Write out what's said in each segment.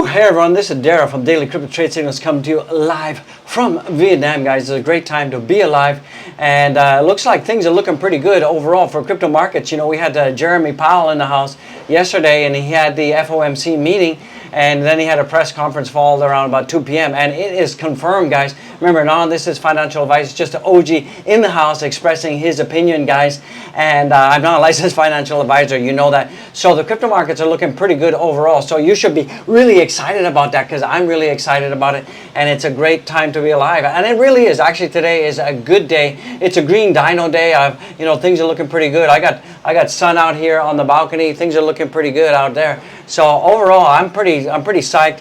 Hey everyone, this is Daryl from Daily Crypto Trade Signals coming to you live from Vietnam, guys. It's a great time to be alive, and it looks like things are looking pretty good overall for crypto markets. You know, we had Jerome Powell in the house yesterday, and he had the FOMC meeting, and then he had a press conference followed around about 2 p.m. and it is confirmed, guys. Remember, none of this is financial advice. It's just an OG in the house expressing his opinion, guys. And I'm not a licensed financial advisor, you know that. So the crypto markets are looking pretty good overall. So you should be really excited about that, because I'm really excited about it. And it's a great time to be alive. And it really is. Actually, today is a good day. It's a green dino day. You know, things are looking pretty good. I got sun out here on the balcony. Things are looking pretty good out there. So overall, I'm pretty psyched.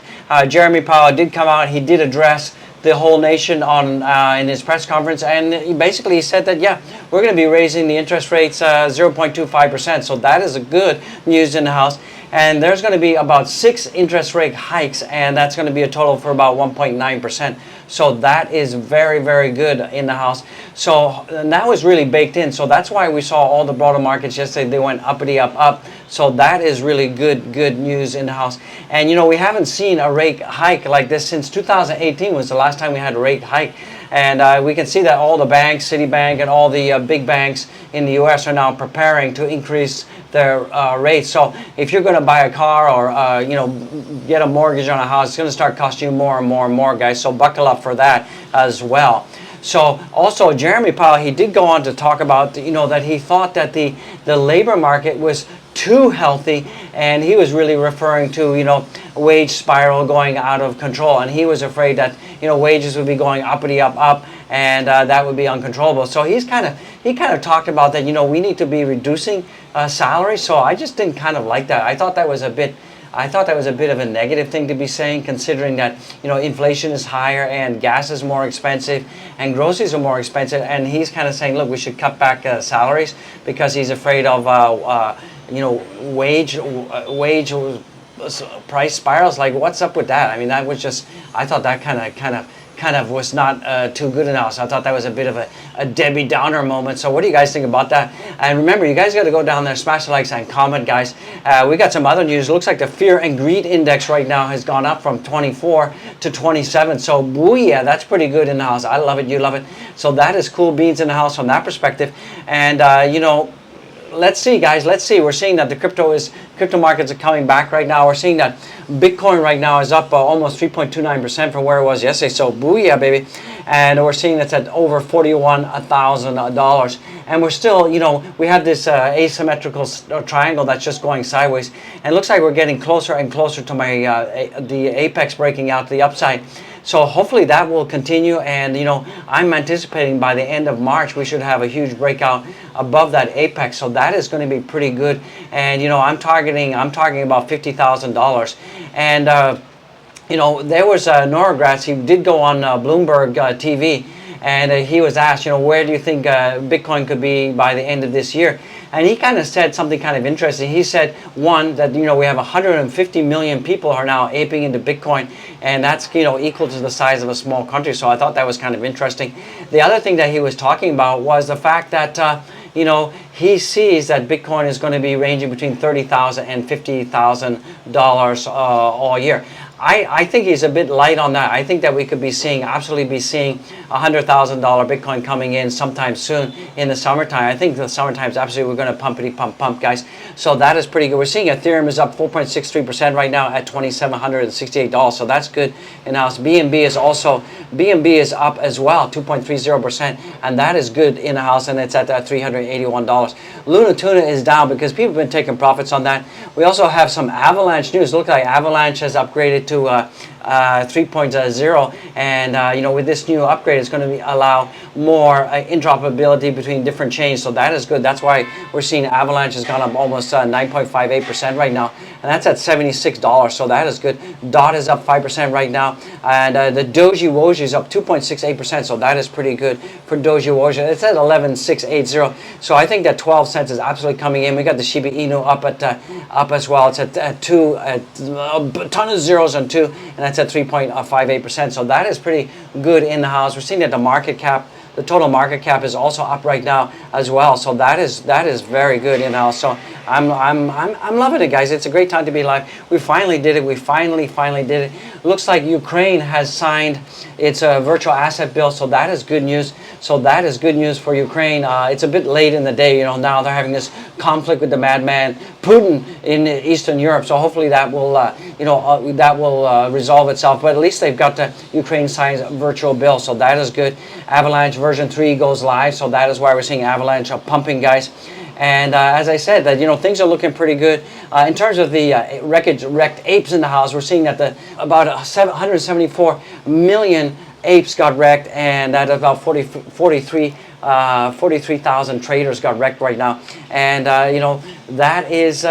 Jerome Powell did come out. He did address the whole nation on in his press conference, and he basically said that, yeah, we're going to be raising the interest rates 0.25%. So that is a good news in the house. And there's going to be about 6 interest rate hikes, and that's going to be a total for about 1.9%. So that is very, very good in the house. So that was really baked in. So that's why we saw all the broader markets yesterday. They went uppity up. So that is really good news in the house. And you know, we haven't seen a rate hike like this since 2018 was the last time we had a rate hike. And we can see that all the banks, Citibank and all the big banks in the US are now preparing to increase their rates. So if you're going to buy a car or you know, get a mortgage on a house, it's going to start costing you more and more, guys. So buckle up for that as well. So also Jerome Powell, he did go on to talk about, you know, that he thought that the labor market was too healthy, and he was really referring to, you know, wage spiral going out of control, and he was afraid that, you know, wages would be going uppity up, and that would be uncontrollable. So he kind of talked about that, you know, we need to be reducing salaries. So I just didn't kind of like that. I thought that was a bit of a negative thing to be saying, considering that, you know, inflation is higher and gas is more expensive and groceries are more expensive, and he's kind of saying, look, we should cut back salaries, because he's afraid of you know, wage price spirals. Like, what's up with that? I mean, that was just, I thought that kind of was not too good enough. So I thought that was a bit of a Debbie Downer moment. So what do you guys think about that? And remember, you guys got to go down there, smash the likes and comment, guys. We got some other news. It looks like the fear and greed index right now has gone up from 24 to 27. So booyah, that's pretty good in the house. I love it. You love it. So that is cool beans in the house from that perspective. And you know, let's see, guys. Let's see. We're seeing that the crypto markets are coming back right now. We're seeing that Bitcoin right now is up almost 3.29% from where it was yesterday. So booyah, baby. And we're seeing it's at over $41,000. And we're still, you know, we have this asymmetrical triangle that's just going sideways. And it looks like we're getting closer and closer to the apex breaking out to the upside. So hopefully that will continue, and you know, I'm anticipating by the end of March we should have a huge breakout above that apex. So that is going to be pretty good. And you know, I'm targeting about $50,000. And you know, there was Norgratz. He did go on Bloomberg TV, and he was asked, you know, where do you think Bitcoin could be by the end of this year? And he kind of said something kind of interesting. He said, one, that, you know, we have 150 million people are now aping into Bitcoin, and that's, you know, equal to the size of a small country. So I thought that was kind of interesting. The other thing that he was talking about was the fact that, you know, he sees that Bitcoin is going to be ranging between $30,000 and $50,000 all year. I think he's a bit light on that. I think that we could be seeing, absolutely be seeing $100,000 Bitcoin coming in sometime soon in the summertime. I think the summertime is absolutely, we're going to pump, guys. So that is pretty good. We're seeing Ethereum is up 4.63% right now at $2,768. So that's good in house. BNB is up as well, 2.30%, and that is good in the house, and it's at $381. Luna Tuna is down because people have been taking profits on that. We also have some Avalanche news. Look, like Avalanche has upgraded to 3.0, and you know, with this new upgrade, it's going to allow more interoperability between different chains. So that is good. That's why we're seeing Avalanche has gone up almost 9.58% right now, and that's at $76. So that is good. DOT is up 5% right now, and the Doji Woji is up 2.68%. So that is pretty good for Doji Woji. It's at 11,680. So I think that 12 cents is absolutely coming in. We got the Shiba Inu up as well. It's at a ton of zeros on 2, and that's at 3.58%. So that is pretty good in the house. We're seeing that the market cap The total market cap is also up right now as well. So that is very good, you know. So I'm loving it, guys. It's a great time to be alive. We finally did it. We finally did it. Looks like Ukraine has signed its virtual asset bill, so that is good news. So that is good news for Ukraine. It's a bit late in the day, you know. Now they're having this conflict with the madman Putin in Eastern Europe. So hopefully that will, resolve itself. But at least they've got the Ukraine signed virtual bill, so that is good. Avalanche version 3 goes live, so that is why we're seeing Avalanche pumping, guys. And as I said, that, you know, things are looking pretty good. In terms of the wrecked apes in the house, we're seeing that about 174 million apes got wrecked, and that about 43,000 traders got wrecked right now. And you know, that is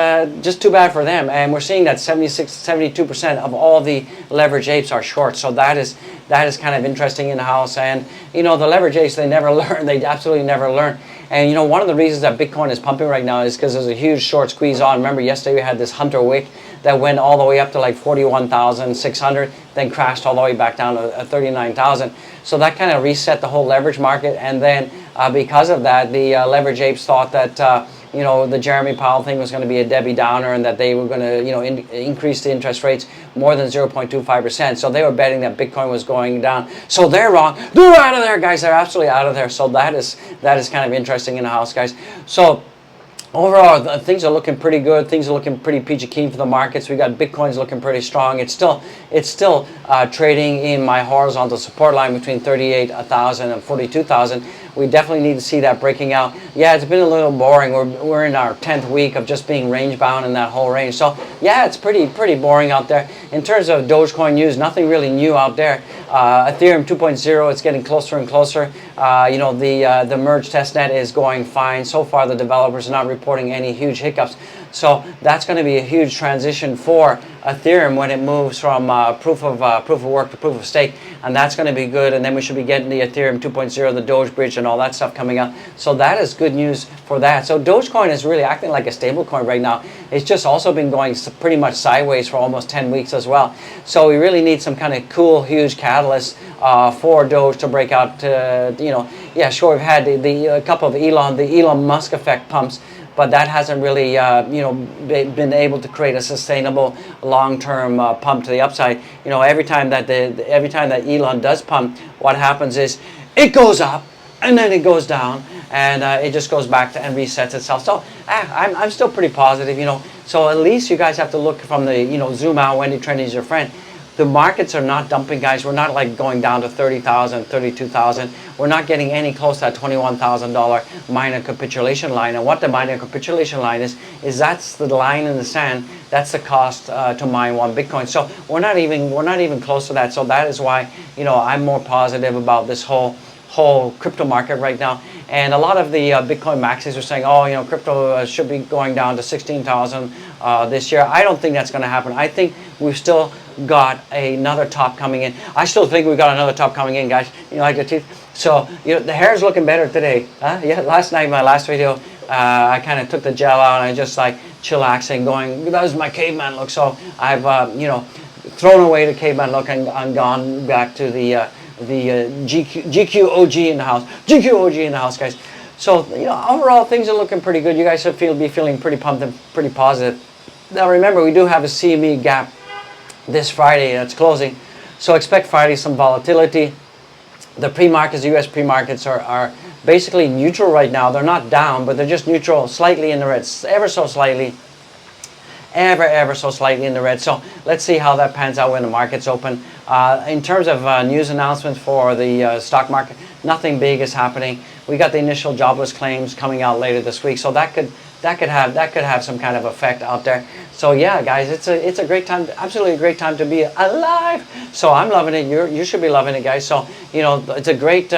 just too bad for them. And we're seeing that 72% of all the leverage apes are short. So that is kind of interesting in the house. And you know, the leverage apes, they never learn. They absolutely never learn. And you know, one of the reasons that Bitcoin is pumping right now is because there's a huge short squeeze on. Remember, yesterday we had this Hunter wick that went all the way up to like 41,600, then crashed all the way back down to 39,000. So that kind of reset the whole leverage market. And then because of that, the leverage apes thought that you know, the Jeremy Powell thing was going to be a Debbie Downer, and that they were going to, you know, increase the interest rates more than 0.25%. So they were betting that Bitcoin was going down. So they're wrong. They're out of there, guys. They're absolutely out of there. So that is kind of interesting in the house, guys. So overall, things are looking pretty good. Things are looking pretty peachy keen for the markets. We got Bitcoin's looking pretty strong. It's still trading in my horizontal support line between 38,000 and 42,000. We definitely need to see that breaking out. Yeah, it's been a little boring. We're in our 10th week of just being range bound in that whole range. So yeah, it's pretty boring out there. In terms of Dogecoin news, nothing really new out there. Ethereum 2.0, it's getting closer and closer. You know, the merge testnet is going fine. So far, the developers are not reporting any huge hiccups. So that's going to be a huge transition for Ethereum when it moves from proof of work to proof of stake, and that's going to be good. And then we should be getting the Ethereum 2.0, the Doge bridge, and all that stuff coming out. So that is good news for that. So Dogecoin is really acting like a stable coin right now. It's just also been going pretty much sideways for almost 10 weeks as well. So we really need some kind of cool, huge catalyst for Doge to break out. You know, yeah, sure, we've had a couple of the Elon Musk effect pumps, but that hasn't really, you know, been able to create a sustainable long-term pump to the upside. You know, every time that Elon does pump, what happens is it goes up and then it goes down, and it just goes back to and resets itself. So I'm still pretty positive, you know. So at least you guys have to look from the, you know, zoom out. Wendy Trend is your friend. The markets are not dumping, guys. We're not like going down to 30,000, 32,000. We're not getting any close to that $21,000 minor capitulation line. And what the minor capitulation line is that's the line in the sand. That's the cost to mine one Bitcoin. So we're not even close to that. So that is why, you know, I'm more positive about this whole crypto market right now. And a lot of the Bitcoin maxis are saying, oh, you know, crypto should be going down to 16,000 this year. I don't think that's going to happen. I think we've still got another top coming in. I still think we've got another top coming in, guys. You know, like the teeth. So, you know, the hair's looking better today. Yeah, last night, my last video, I kind of took the gel out and I just like chillaxing, going, that was my caveman look. So I've, you know, thrown away the caveman look and gone back to the GQ OG in the house. GQ OG in the house, guys. So, you know, overall, things are looking pretty good. You guys should be feeling pretty pumped and pretty positive. Now, remember, we do have a CME gap this Friday that's closing. So expect Friday some volatility. The pre-markets, the US pre-markets are basically neutral right now. They're not down, but they're just neutral, slightly in the red, ever so slightly. Ever so slightly in the red. So let's see how that pans out when the markets open. In terms of news announcements for the stock market, nothing big is happening. We got the initial jobless claims coming out later this week, so that could have some kind of effect out there. So yeah, guys, it's a great time, absolutely a great time to be alive. So I'm loving it. You should be loving it, guys. So you know, it's a great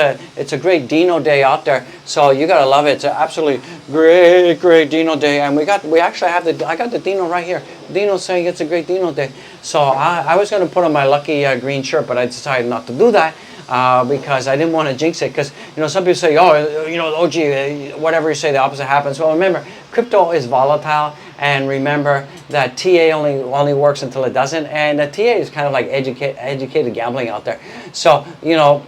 Dino day out there. So you gotta love it. It's an absolutely great Dino day, and we actually have I got the Dino right here. Dino's saying it's a great Dino day. So I was gonna put on my lucky green shirt, but I decided not to do that. Because I didn't want to jinx it, because you know, some people say, oh, you know, OG, whatever you say, the opposite happens. Well, remember, crypto is volatile, and remember that TA only works until it doesn't, and the TA is kind of like educated gambling out there. So you know,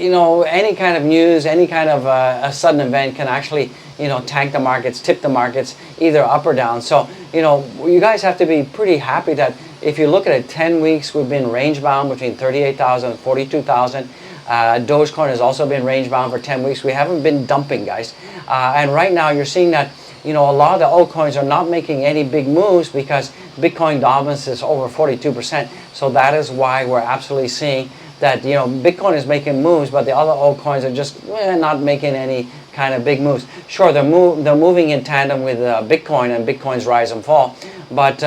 any kind of news, any kind of a sudden event can actually, tank the markets, tip the markets, either up or down. So, you guys have to be pretty happy that if you look at it, 10 weeks, we've been range bound between 38,000 and 42,000. Dogecoin has also been range bound for 10 weeks. We haven't been dumping, guys. And right now you're seeing that, a lot of the altcoins are not making any big moves because Bitcoin dominance is over 42%. So that is why we're absolutely seeing that, Bitcoin is making moves, but the other altcoins are just not making any kind of big moves. Sure, they're moving in tandem with Bitcoin and Bitcoin's rise and fall, but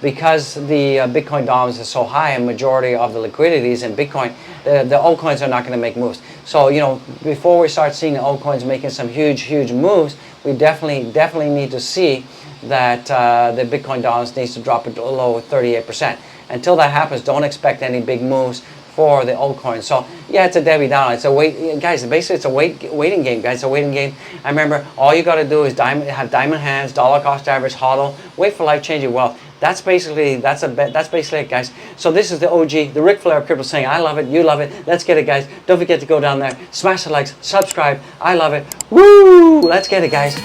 because the Bitcoin dominance is so high and majority of the liquidity is in Bitcoin, the altcoins are not going to make moves. So, before we start seeing the altcoins making some huge moves, we definitely need to see that the Bitcoin dominance needs to drop below 38%. Until that happens, don't expect any big moves for the altcoin. So yeah, it's a Debbie Downer. It's a guys. Basically, it's a waiting game, guys. It's a waiting game. I remember all you got to do is have diamond hands, dollar cost average, hodl, wait for life changing wealth. That's basically it, guys. So this is the OG, the Ric Flair of crypto, saying I love it, you love it. Let's get it, guys. Don't forget to go down there, smash the likes, subscribe. I love it. Woo! Let's get it, guys.